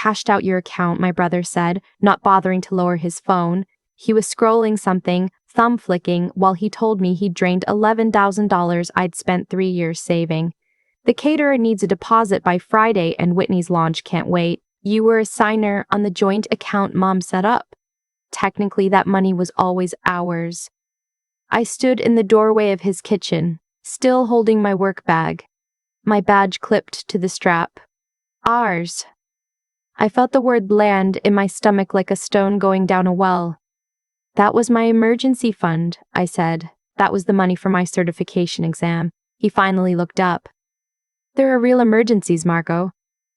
Cashed out your account, my brother said, not bothering to lower his phone. He was scrolling something, thumb flicking, while he told me he'd drained $11,000 I'd spent 3 years saving. The caterer needs a deposit by Friday and Whitney's launch can't wait. You were a signer on the joint account Mom set up. Technically, that money was always ours. I stood in the doorway of his kitchen, still holding my work bag, my badge clipped to the strap. Ours. I felt the word land in my stomach like a stone going down a well. That was my emergency fund, I said. That was the money for my certification exam. He finally looked up. There are real emergencies, Margot.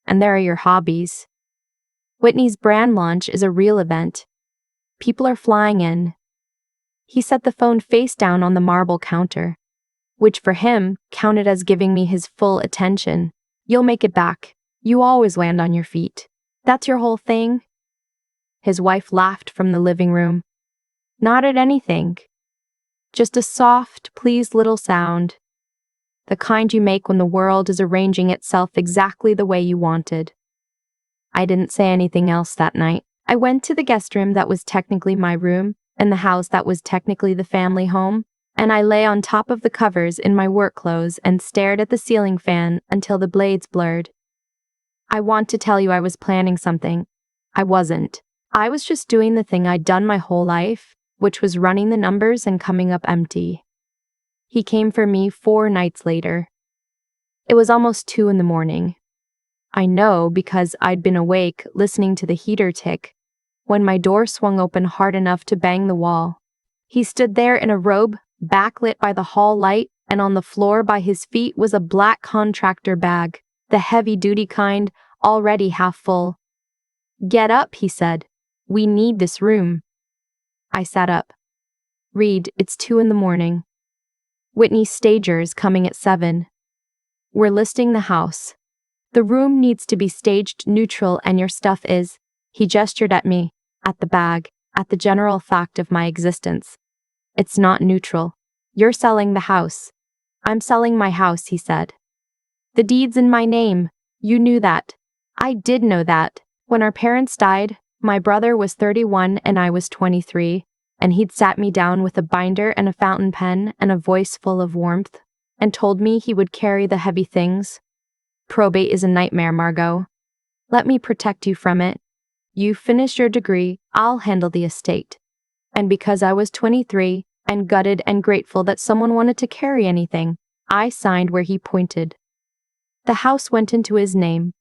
And there are your hobbies. Whitney's brand launch is a real event. People are flying in. He set the phone face down on the marble counter, which for him counted as giving me his full attention. You'll make it back. You always land on your feet. That's your whole thing? His wife laughed from the living room. Not at anything. Just a soft, pleased little sound. The kind you make when the world is arranging itself exactly the way you wanted. I didn't say anything else that night. I went to the guest room that was technically my room, and the house that was technically the family home, and I lay on top of the covers in my work clothes and stared at the ceiling fan until the blades blurred. I want to tell you I was planning something. I wasn't. I was just doing the thing I'd done my whole life, which was running the numbers and coming up empty. He came for me 4 nights later. It was almost 2 a.m. I know because I'd been awake listening to the heater tick when my door swung open hard enough to bang the wall. He stood there in a robe, backlit by the hall light, and on the floor by his feet was a black contractor bag, the heavy-duty kind, already half full. Get up, he said. We need this room. I sat up. Read, it's 2 a.m. Whitney's stager is coming at 7. We're listing the house. The room needs to be staged neutral and your stuff is, he gestured at me, at the bag, at the general fact of my existence. It's not neutral. You're selling the house. I'm selling my house, he said. The deed's in my name. You knew that. I did know that. When our parents died, my brother was 31 and I was 23, and he'd sat me down with a binder and a fountain pen and a voice full of warmth, and told me he would carry the heavy things. Probate is a nightmare, Margot. Let me protect you from it. You finish your degree, I'll handle the estate. And because I was 23, and gutted and grateful that someone wanted to carry anything, I signed where he pointed. The house went into his name.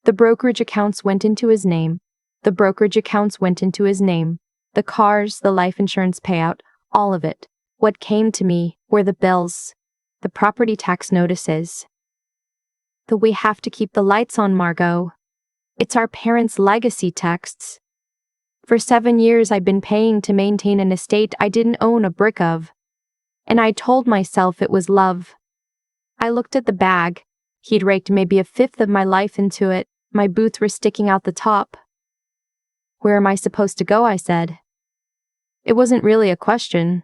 The brokerage accounts went into his name. The brokerage accounts went into his name. The cars, the life insurance payout, all of it. What came to me were the bills, the property tax notices. The we have to keep the lights on, Margot. It's our parents' legacy texts. For 7 years I'd been paying to maintain an estate I didn't own a brick of. And I told myself it was love. I looked at the bag. He'd raked maybe 1/5 of my life into it. My boots were sticking out the top. Where am I supposed to go? I said. It wasn't really a question.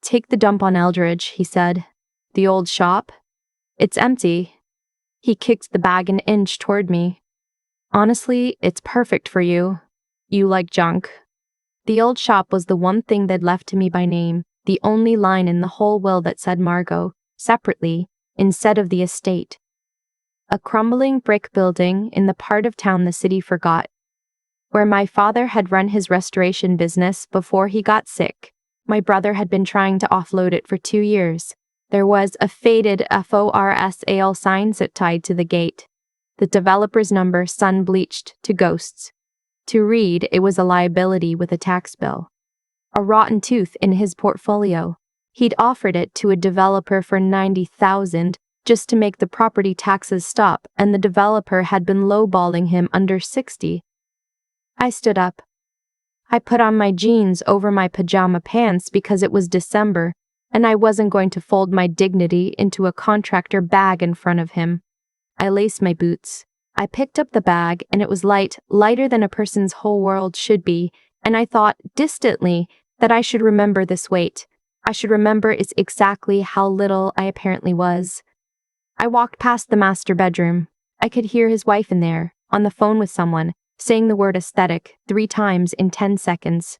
Take the dump on Eldridge, he said. The old shop? It's empty. He kicked the bag an inch toward me. Honestly, it's perfect for you. You like junk. The old shop was the one thing they'd left to me by name, the only line in the whole will that said Margot, separately, instead of the estate. A crumbling brick building in the part of town the city forgot, where my father had run his restoration business before he got sick. My brother had been trying to offload it for 2 years. There was a faded FORSAL sign tied to the gate. The developer's number sun-bleached to ghosts. To read, it was a liability with a tax bill. A rotten tooth in his portfolio. He'd offered it to a developer for $90,000 just to make the property taxes stop, and the developer had been lowballing him under $60,000. I stood up. I put on my jeans over my pajama pants because it was December, and I wasn't going to fold my dignity into a contractor bag in front of him. I laced my boots. I picked up the bag, and it was light, lighter than a person's whole world should be, and I thought, distantly, that I should remember this weight. I should remember it's exactly how little I apparently was. I walked past the master bedroom. I could hear his wife in there, on the phone with someone, saying the word aesthetic 3 times in 10 seconds.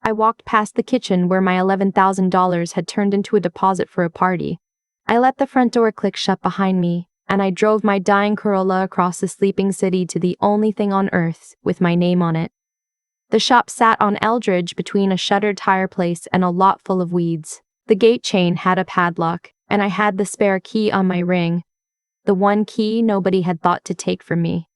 I walked past the kitchen where my $11,000 had turned into a deposit for a party. I let the front door click shut behind me, and I drove my dying Corolla across the sleeping city to the only thing on earth with my name on it. The shop sat on Eldridge between a shuttered tire place and a lot full of weeds. The gate chain had a padlock, and I had the spare key on my ring, the one key nobody had thought to take from me.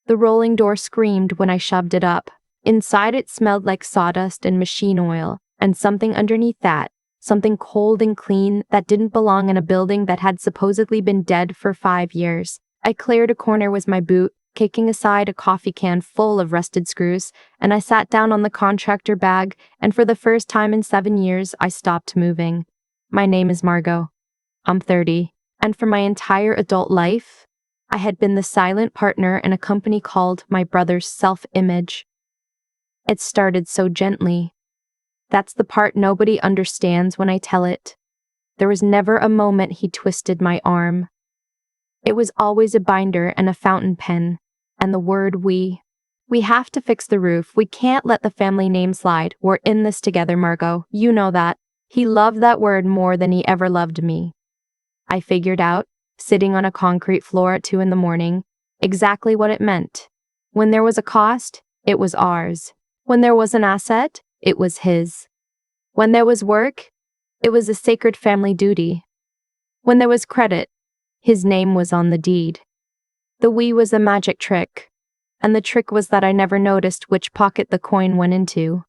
The rolling door screamed when I shoved it up. Inside it smelled like sawdust and machine oil, and something underneath that, something cold and clean that didn't belong in a building that had supposedly been dead for 5 years. I cleared a corner with my boot, kicking aside a coffee can full of rusted screws, and I sat down on the contractor bag, and for the first time in 7 years, I stopped moving. My name is Margot. I'm 30, and for my entire adult life, I had been the silent partner in a company called my brother's self-image. It started so gently. That's the part nobody understands when I tell it. There was never a moment he twisted my arm. It was always a binder and a fountain pen, and the word we. We have to fix the roof. We can't let the family name slide. We're in this together, Margot. You know that. He loved that word more than he ever loved me. I figured out, sitting on a concrete floor at 2 a.m, exactly what it meant. When there was a cost, it was ours. When there was an asset, it was his. When there was work, it was a sacred family duty. When there was credit, his name was on the deed. The we was a magic trick, and the trick was that I never noticed which pocket the coin went into.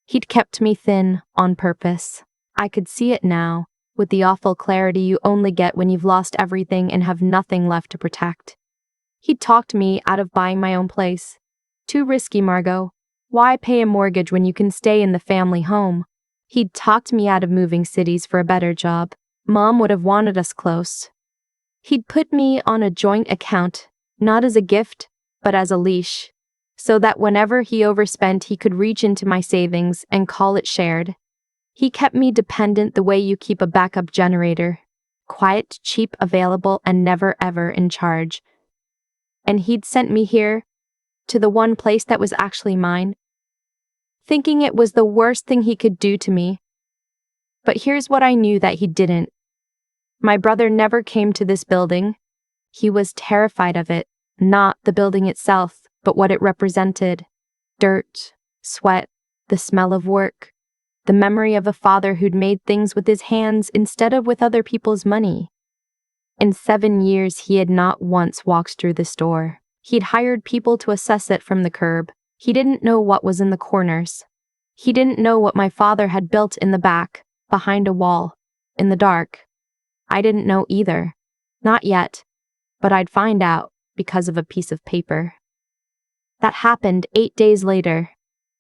He'd kept me thin on purpose. I could see it now, with the awful clarity you only get when you've lost everything and have nothing left to protect. He'd talked me out of buying my own place. Too risky, Margot. Why pay a mortgage when you can stay in the family home? He'd talked me out of moving cities for a better job. Mom would have wanted us close. He'd put me on a joint account, not as a gift, but as a leash, so that whenever he overspent, he could reach into my savings and call it shared. He kept me dependent the way you keep a backup generator. Quiet, cheap, available, and never ever in charge. And he'd sent me here, to the one place that was actually mine, thinking it was the worst thing he could do to me. But here's what I knew that he didn't. My brother never came to this building. He was terrified of it, not the building itself, but what it represented. Dirt, sweat, the smell of work, the memory of a father who'd made things with his hands instead of with other people's money. In 7 years, he had not once walked through this door. He'd hired people to assess it from the curb. He didn't know what was in the corners. He didn't know what my father had built in the back, behind a wall, in the dark. I didn't know either. Not yet. But I'd find out because of a piece of paper. That happened 8 days later.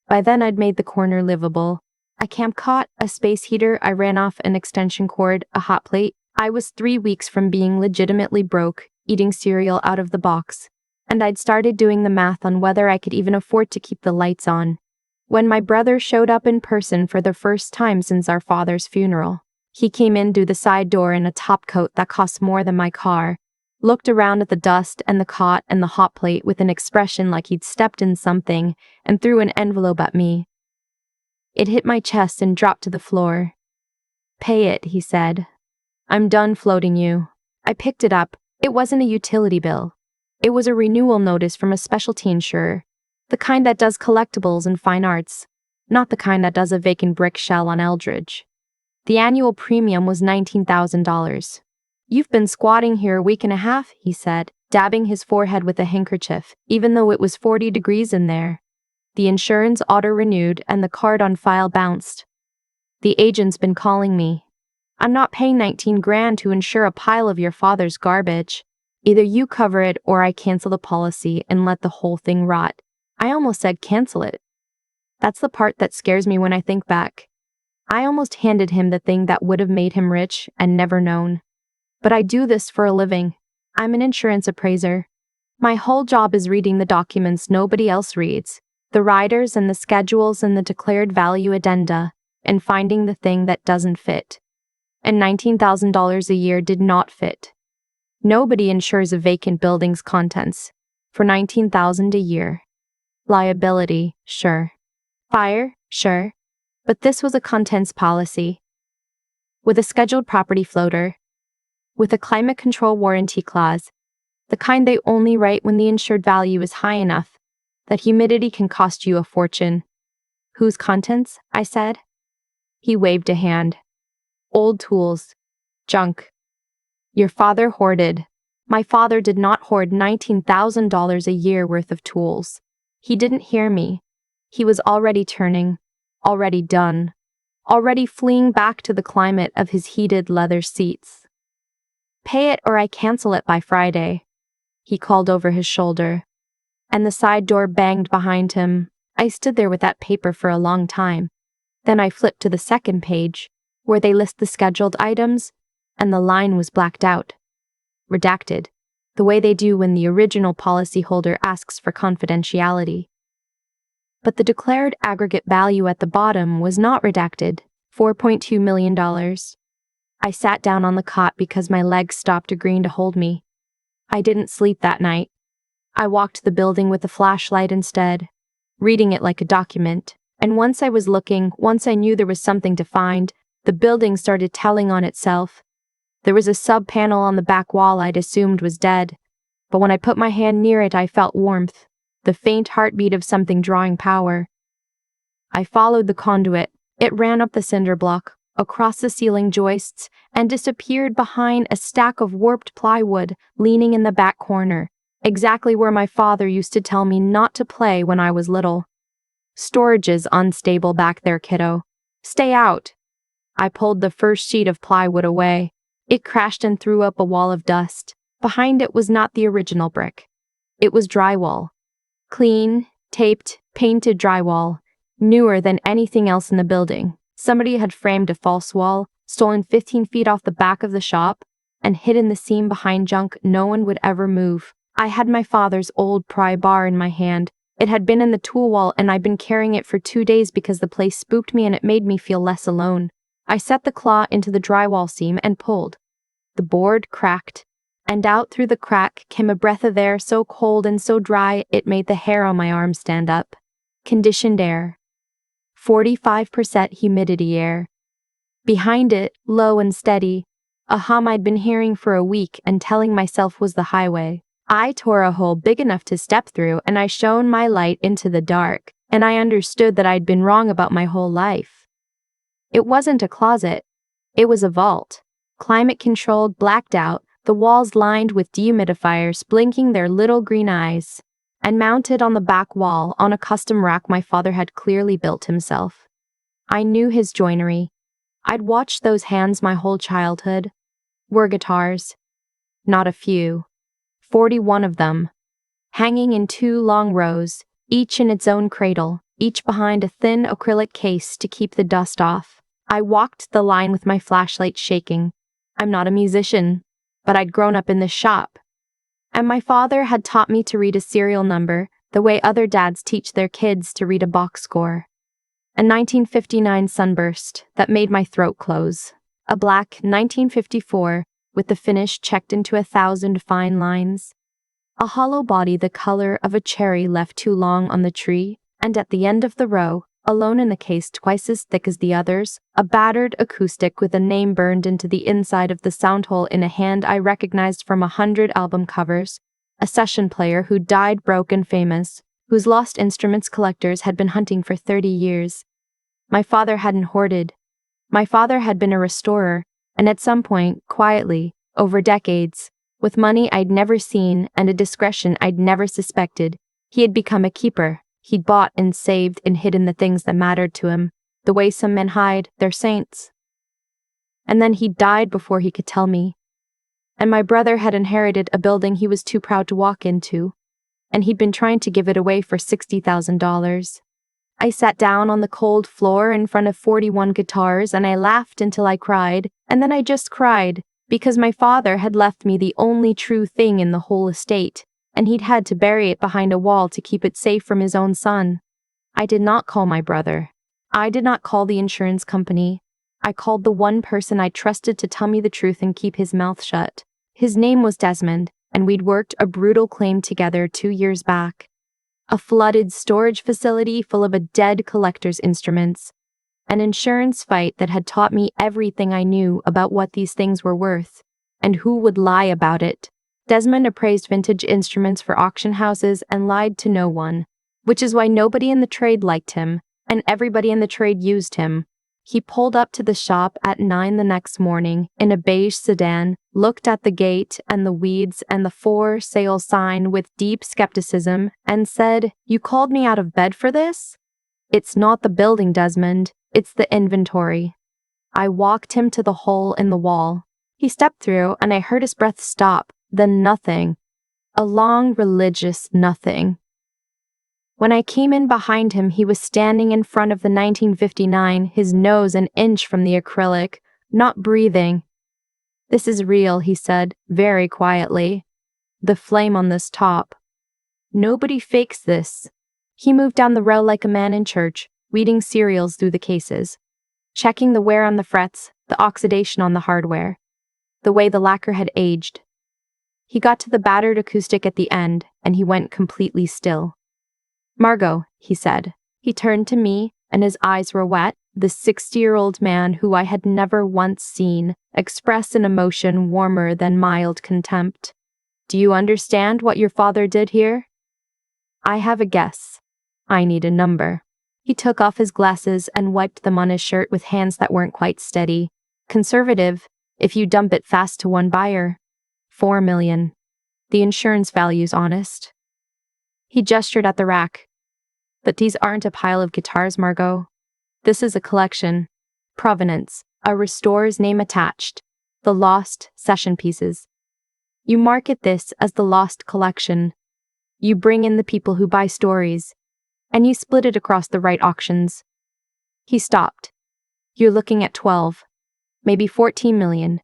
By then I'd made the corner livable. A camp cot, a space heater, I ran off an extension cord, a hot plate. I was 3 weeks from being legitimately broke, eating cereal out of the box. And I'd started doing the math on whether I could even afford to keep the lights on. When my brother showed up in person for the first time since our father's funeral, he came in through the side door in a top coat that cost more than my car, looked around at the dust and the cot and the hot plate with an expression like he'd stepped in something, and threw an envelope at me. It hit my chest and dropped to the floor. "Pay it," he said. "I'm done floating you." I picked it up. It wasn't a utility bill. It was a renewal notice from a specialty insurer, the kind that does collectibles and fine arts, not the kind that does a vacant brick shell on Eldridge. The annual premium was $19,000. "You've been squatting here a week and a half," he said, dabbing his forehead with a handkerchief, even though it was 40 degrees in there. The insurance auto-renewed and the card on file bounced. "The agent's been calling me. I'm not paying 19 grand to insure a pile of your father's garbage. Either you cover it or I cancel the policy and let the whole thing rot." I almost said cancel it. That's the part that scares me when I think back. I almost handed him the thing that would have made him rich and never known. But I do this for a living. I'm an insurance appraiser. My whole job is reading the documents nobody else reads, the riders and the schedules and the declared value addenda, and finding the thing that doesn't fit. And $19,000 a year did not fit. Nobody insures a vacant building's contents. for $19,000 a year. Liability, sure. Fire, sure. But this was a contents policy. With a scheduled property floater. With a climate control warranty clause. The kind they only write when the insured value is high enough that humidity can cost you a fortune. Whose contents? I said. He waved a hand. Old tools. Junk. Your father hoarded. My father did not hoard $19,000 a year worth of tools. He didn't hear me. He was already turning, already done, already fleeing back to the climate of his heated leather seats. Pay it or I cancel it by Friday, he called over his shoulder. And the side door banged behind him. I stood there with that paper for a long time. Then I flipped to the second page, where they list the scheduled items, and the line was blacked out. Redacted, the way they do when the original policyholder asks for confidentiality. But the declared aggregate value at the bottom was not redacted, $4.2 million. I sat down on the cot because my legs stopped agreeing to hold me. I didn't sleep that night. I walked the building with a flashlight instead, reading it like a document, and once I was looking, once I knew there was something to find, the building started telling on itself. There was a sub-panel on the back wall I'd assumed was dead, but when I put my hand near it I felt warmth, the faint heartbeat of something drawing power. I followed the conduit. It ran up the cinder block, across the ceiling joists, and disappeared behind a stack of warped plywood leaning in the back corner, exactly where my father used to tell me not to play when I was little. Storage is unstable back there, kiddo. Stay out. I pulled the first sheet of plywood away. It crashed and threw up a wall of dust. Behind it was not the original brick. It was drywall. Clean, taped, painted drywall. Newer than anything else in the building. Somebody had framed a false wall, stolen 15 feet off the back of the shop, and hidden the seam behind junk no one would ever move. I had my father's old pry bar in my hand. It had been in the tool wall and I'd been carrying it for 2 days because the place spooked me and it made me feel less alone. I set the claw into the drywall seam and pulled. The board cracked, and out through the crack came a breath of air so cold and so dry it made the hair on my arm stand up. Conditioned air. 45% humidity air. Behind it, low and steady, a hum I'd been hearing for a week and telling myself was the highway. I tore a hole big enough to step through and I shone my light into the dark, and I understood that I'd been wrong about my whole life. It wasn't a closet. It was a vault. Climate-controlled, blacked out, the walls lined with dehumidifiers blinking their little green eyes, and mounted on the back wall on a custom rack my father had clearly built himself. I knew his joinery. I'd watched those hands my whole childhood. Were guitars. Not a few. 41 of them, hanging in 2 long rows, each in its own cradle, each behind a thin acrylic case to keep the dust off. I walked the line with my flashlight shaking. I'm not a musician, but I'd grown up in this shop. And my father had taught me to read a serial number the way other dads teach their kids to read a box score. A 1959 sunburst that made my throat close. A black 1954 with the finish checked into 1,000 fine lines. A hollow body the color of a cherry left too long on the tree, and at the end of the row, alone in a case twice as thick as the others, a battered acoustic with a name burned into the inside of the sound hole in a hand I recognized from 100 album covers, a session player who died broke and famous, whose lost instruments collectors had been hunting for 30 years. My father hadn't hoarded. My father had been a restorer, and at some point, quietly, over decades, with money I'd never seen and a discretion I'd never suspected, he had become a keeper. He'd bought and saved and hidden the things that mattered to him, the way some men hide their saints. And then he died before he could tell me. And my brother had inherited a building he was too proud to walk into, and he'd been trying to give it away for $60,000. I sat down on the cold floor in front of 41 guitars and I laughed until I cried, and then I just cried, because my father had left me the only true thing in the whole estate, and he'd had to bury it behind a wall to keep it safe from his own son. I did not call my brother. I did not call the insurance company. I called the one person I trusted to tell me the truth and keep his mouth shut. His name was Desmond, and we'd worked a brutal claim together 2 years back. A flooded storage facility full of a dead collector's instruments. An insurance fight that had taught me everything I knew about what these things were worth, and who would lie about it. Desmond appraised vintage instruments for auction houses and lied to no one, which is why nobody in the trade liked him, and everybody in the trade used him. He pulled up to the shop at 9 the next morning in a beige sedan, looked at the gate and the weeds and the for sale sign with deep skepticism, and said, "You called me out of bed for this? It's not the building, Desmond. It's the inventory." I walked him to the hole in the wall. He stepped through and I heard his breath stop, then nothing. A long, religious nothing. When I came in behind him, he was standing in front of the 1959, his nose an inch from the acrylic, not breathing. "This is real," he said, very quietly. "The flame on this top. Nobody fakes this." He moved down the row like a man in church, reading serials through the cases, checking the wear on the frets, the oxidation on the hardware, the way the lacquer had aged. He got to the battered acoustic at the end, and he went completely still. "Margot," he said. He turned to me, and his eyes were wet. The 60-year-old man who I had never once seen expressed an emotion warmer than mild contempt. "Do you understand what your father did here?" "I have a guess. I need a number." He took off his glasses and wiped them on his shirt with hands that weren't quite steady. "Conservative, if you dump it fast to one buyer. 4 million. The insurance value's honest." He gestured at the rack. "But these aren't a pile of guitars, Margot. This is a collection. Provenance, a restorer's name attached. The lost session pieces. You market this as the lost collection. You bring in the people who buy stories, and you split it across the right auctions." He stopped. "You're looking at 12, maybe 14 million.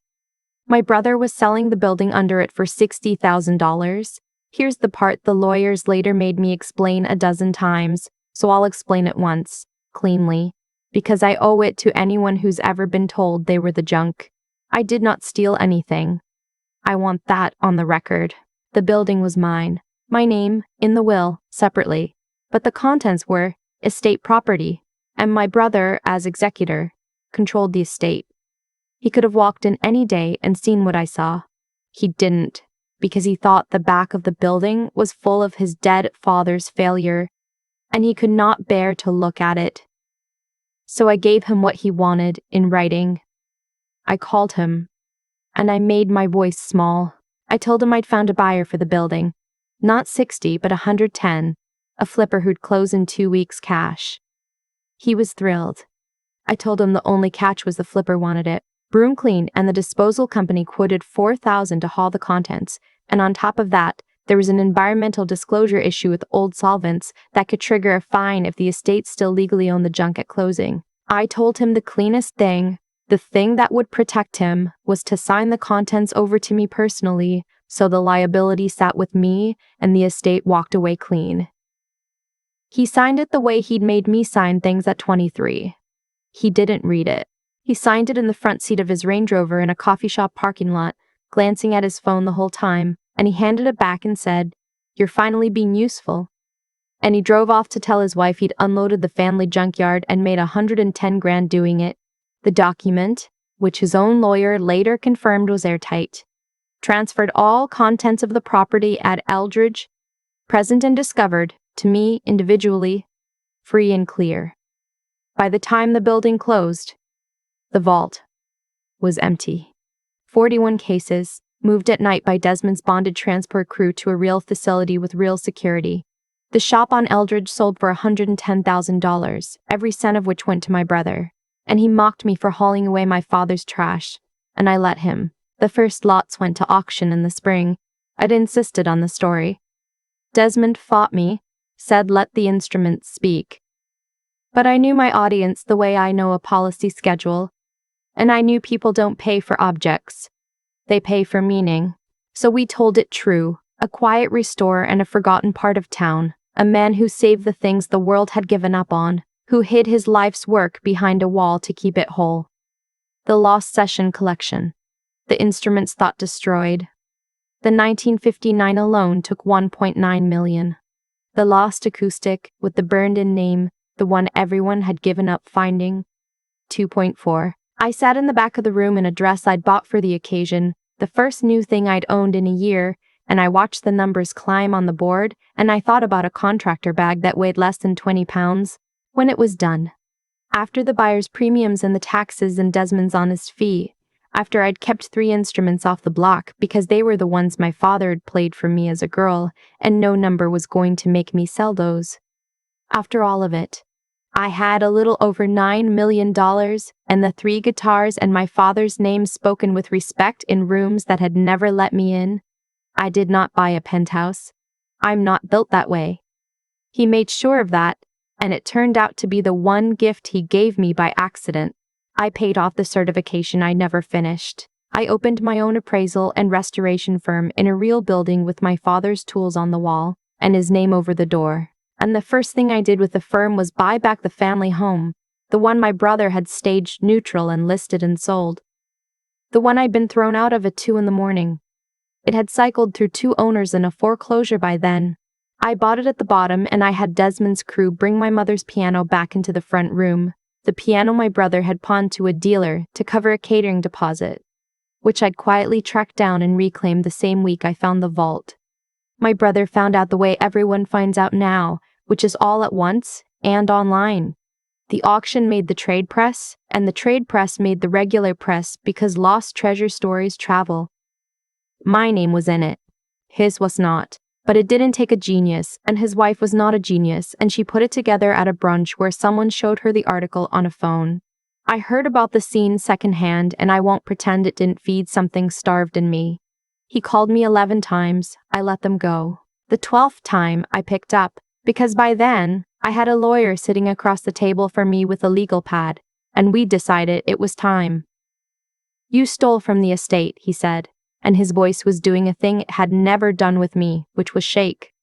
My brother was selling the building under it for $60,000. Here's the part the lawyers later made me explain a dozen times, so I'll explain it once, cleanly, because I owe it to anyone who's ever been told they were the junk. I did not steal anything. I want that on the record. The building was mine, my name, in the will, separately, but the contents were estate property, and my brother, as executor, controlled the estate. He could have walked in any day and seen what I saw. He didn't, because he thought the back of the building was full of his dead father's failure, and he could not bear to look at it. So I gave him what he wanted in writing. I called him, and I made my voice small. I told him I'd found a buyer for the building. Not 60, but 110, a flipper who'd close in 2 weeks cash. He was thrilled. I told him the only catch was the flipper wanted it. Broom clean, and the disposal company quoted $4,000 to haul the contents, and on top of that, there was an environmental disclosure issue with old solvents that could trigger a fine if the estate still legally owned the junk at closing. I told him the cleanest thing, the thing that would protect him, was to sign the contents over to me personally, so the liability sat with me and the estate walked away clean. He signed it the way he'd made me sign things at 23. He didn't read it. He signed it in the front seat of his Range Rover in a coffee shop parking lot, glancing at his phone the whole time, and he handed it back and said, "You're finally being useful." And he drove off to tell his wife he'd unloaded the family junkyard and made $110,000 doing it. The document, which his own lawyer later confirmed was airtight, transferred all contents of the property at Eldridge, present and discovered, to me individually, free and clear. By the time the building closed, the vault was empty. 41 cases, moved at night by Desmond's bonded transport crew to a real facility with real security. The shop on Eldridge sold for $110,000, every cent of which went to my brother. And he mocked me for hauling away my father's trash, and I let him. The first lots went to auction in the spring. I'd insisted on the story. Desmond fought me, said let the instruments speak. But I knew my audience the way I know a policy schedule, and I knew people don't pay for objects. They pay for meaning. So we told it true, a quiet restorer and a forgotten part of town, a man who saved the things the world had given up on, who hid his life's work behind a wall to keep it whole. The lost session collection. The instruments thought destroyed. The 1959 alone took 1.9 million. The lost acoustic, with the burned-in name, the one everyone had given up finding, 2.4. I sat in the back of the room in a dress I'd bought for the occasion, the first new thing I'd owned in a year, and I watched the numbers climb on the board, and I thought about a contractor bag that weighed less than 20 pounds. When it was done, after the buyer's premiums and the taxes and Desmond's honest fee, after I'd kept 3 instruments off the block because they were the ones my father had played for me as a girl, and no number was going to make me sell those. After all of it, I had a little over $9 million and the 3 guitars and my father's name spoken with respect in rooms that had never let me in. I did not buy a penthouse. I'm not built that way. He made sure of that, and it turned out to be the one gift he gave me by accident. I paid off the certification I never finished. I opened my own appraisal and restoration firm in a real building with my father's tools on the wall and his name over the door. And the first thing I did with the firm was buy back the family home, the one my brother had staged neutral and listed and sold. The one I'd been thrown out of at 2 a.m. It had cycled through 2 owners and a foreclosure by then. I bought it at the bottom, and I had Desmond's crew bring my mother's piano back into the front room, the piano my brother had pawned to a dealer to cover a catering deposit, which I'd quietly tracked down and reclaimed the same week I found the vault. My brother found out the way everyone finds out now, which is all at once and online. The auction made the trade press, and the trade press made the regular press because lost treasure stories travel. My name was in it. His was not. But it didn't take a genius, and his wife was not a genius, and she put it together at a brunch where someone showed her the article on a phone. I heard about the scene secondhand, and I won't pretend it didn't feed something starved in me. He called me 11 times, I let them go. The 12th time I picked up, because by then, I had a lawyer sitting across the table from me with a legal pad, and we decided it was time. You stole from the estate, he said, and his voice was doing a thing it had never done with me, which was shake.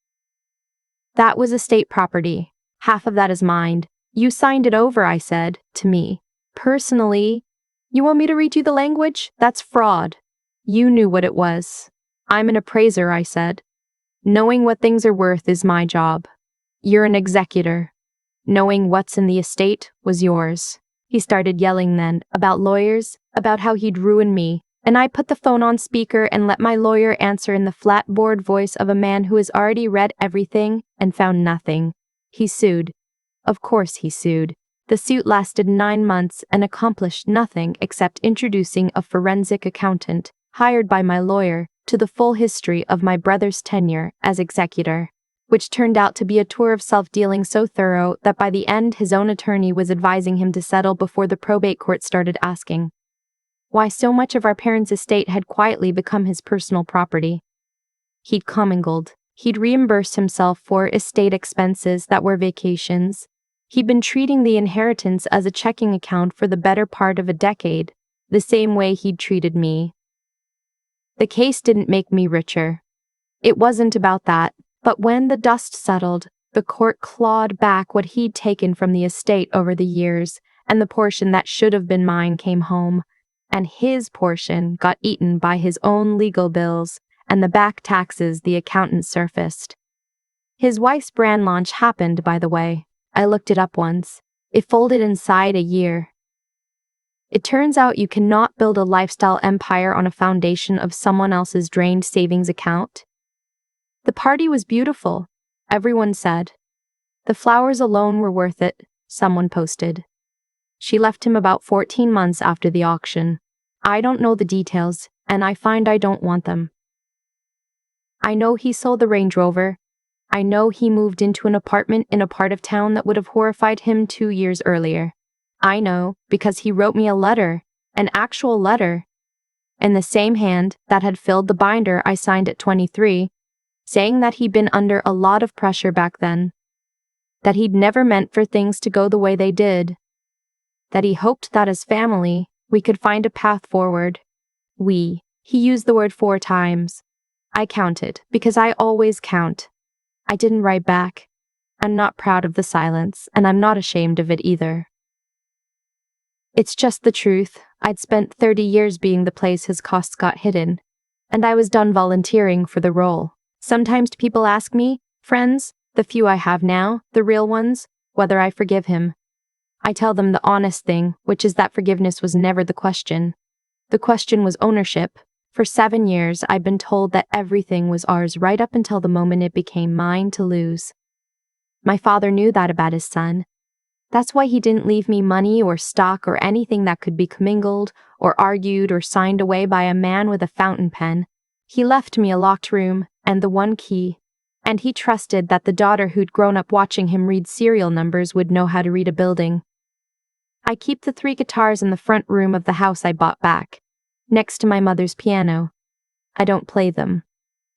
That was estate property. Half of that is mine. You signed it over, I said, to me. Personally, you want me to read you the language? That's fraud. You knew what it was. I'm an appraiser, I said. Knowing what things are worth is my job. You're an executor. Knowing what's in the estate was yours. He started yelling then, about lawyers, about how he'd ruin me, and I put the phone on speaker and let my lawyer answer in the flat bored voice of a man who has already read everything and found nothing. He sued. Of course he sued. The suit lasted 9 months and accomplished nothing except introducing a forensic accountant, hired by my lawyer, to the full history of my brother's tenure as executor, which turned out to be a tour of self-dealing so thorough that by the end his own attorney was advising him to settle before the probate court started asking why so much of our parents' estate had quietly become his personal property. He'd commingled. He'd reimbursed himself for estate expenses that were vacations. He'd been treating the inheritance as a checking account for the better part of a decade, the same way he'd treated me. The case didn't make me richer. It wasn't about that, but when the dust settled, the court clawed back what he'd taken from the estate over the years, and the portion that should have been mine came home, and his portion got eaten by his own legal bills and the back taxes the accountant surfaced. His wife's brand launch happened, by the way. I looked it up once. It folded inside a year. It turns out you cannot build a lifestyle empire on a foundation of someone else's drained savings account. The party was beautiful, everyone said. The flowers alone were worth it, someone posted. She left him about 14 months after the auction. I don't know the details, and I find I don't want them. I know he sold the Range Rover. I know he moved into an apartment in a part of town that would have horrified him 2 years earlier. I know because he wrote me a letter, an actual letter, in the same hand that had filled the binder I signed at 23, saying that he'd been under a lot of pressure back then, that he'd never meant for things to go the way they did, that he hoped that as family, we could find a path forward. He used the word 4 times. I counted, because I always count. I didn't write back. I'm not proud of the silence, and I'm not ashamed of it either. It's just the truth. I'd spent 30 years being the place his costs got hidden. And I was done volunteering for the role. Sometimes people ask me, friends, the few I have now, the real ones, whether I forgive him. I tell them the honest thing, which is that forgiveness was never the question. The question was ownership. For 7 years, I'd been told that everything was ours right up until the moment it became mine to lose. My father knew that about his son. That's why he didn't leave me money or stock or anything that could be commingled or argued or signed away by a man with a fountain pen. He left me a locked room and the one key, and he trusted that the daughter who'd grown up watching him read serial numbers would know how to read a building. I keep the 3 guitars in the front room of the house I bought back, next to my mother's piano. I don't play them.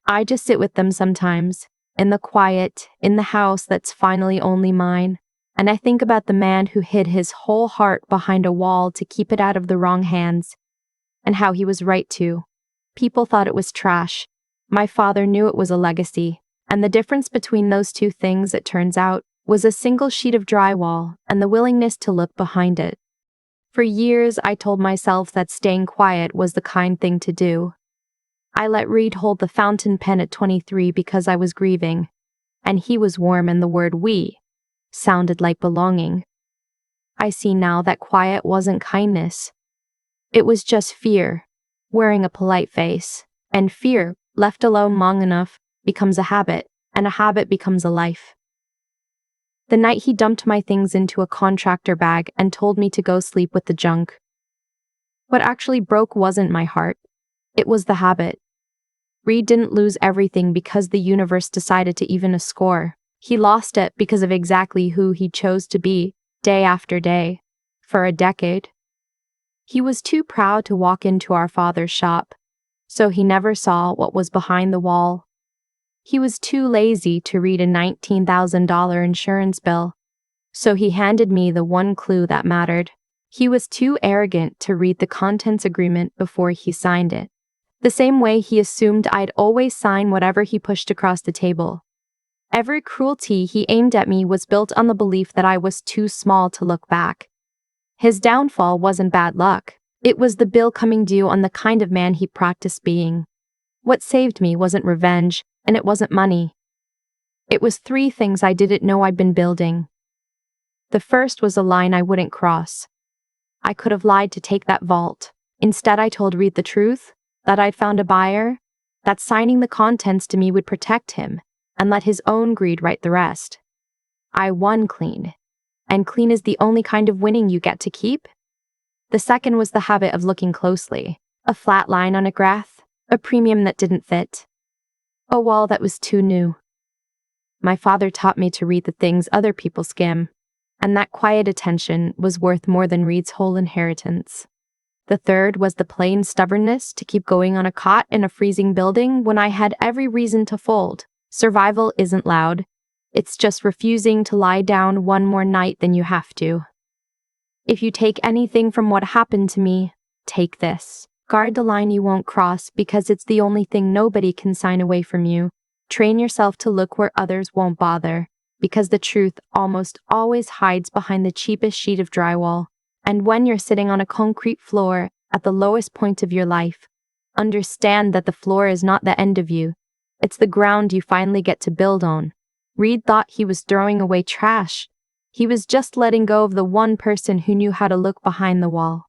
I just sit with them sometimes, in the quiet, in the house that's finally only mine, and I think about the man who hid his whole heart behind a wall to keep it out of the wrong hands, and how he was right to. People thought it was trash. My father knew it was a legacy, and the difference between those two things, it turns out, was a single sheet of drywall and the willingness to look behind it. For years, I told myself that staying quiet was the kind thing to do. I let Reed hold the fountain pen at 23 because I was grieving, and he was warm and the word we sounded like belonging. I see now that quiet wasn't kindness. It was just fear, wearing a polite face, and fear, left alone long enough, becomes a habit, and a habit becomes a life. The night he dumped my things into a contractor bag and told me to go sleep with the junk. What actually broke wasn't my heart. It was the habit. Reed didn't lose everything because the universe decided to even a score. He lost it because of exactly who he chose to be, day after day, for a decade. He was too proud to walk into our father's shop, so he never saw what was behind the wall. He was too lazy to read a $19,000 insurance bill, so he handed me the one clue that mattered. He was too arrogant to read the contents agreement before he signed it, the same way he assumed I'd always sign whatever he pushed across the table. Every cruelty he aimed at me was built on the belief that I was too small to look back. His downfall wasn't bad luck. It was the bill coming due on the kind of man he practiced being. What saved me wasn't revenge, and it wasn't money. It was 3 things I didn't know I'd been building. The first was a line I wouldn't cross. I could have lied to take that vault. Instead, I told Reed the truth, that I'd found a buyer, that signing the contents to me would protect him, and let his own greed write the rest. I won clean, and clean is the only kind of winning you get to keep. The second was the habit of looking closely, a flat line on a graph, a premium that didn't fit, a wall that was too new. My father taught me to read the things other people skim, and that quiet attention was worth more than Reed's whole inheritance. The third was the plain stubbornness to keep going on a cot in a freezing building when I had every reason to fold. Survival isn't loud. It's just refusing to lie down one more night than you have to. If you take anything from what happened to me, take this. Guard the line you won't cross because it's the only thing nobody can sign away from you. Train yourself to look where others won't bother, because the truth almost always hides behind the cheapest sheet of drywall. And when you're sitting on a concrete floor at the lowest point of your life, understand that the floor is not the end of you. It's the ground you finally get to build on. Reed thought he was throwing away trash. He was just letting go of the one person who knew how to look behind the wall.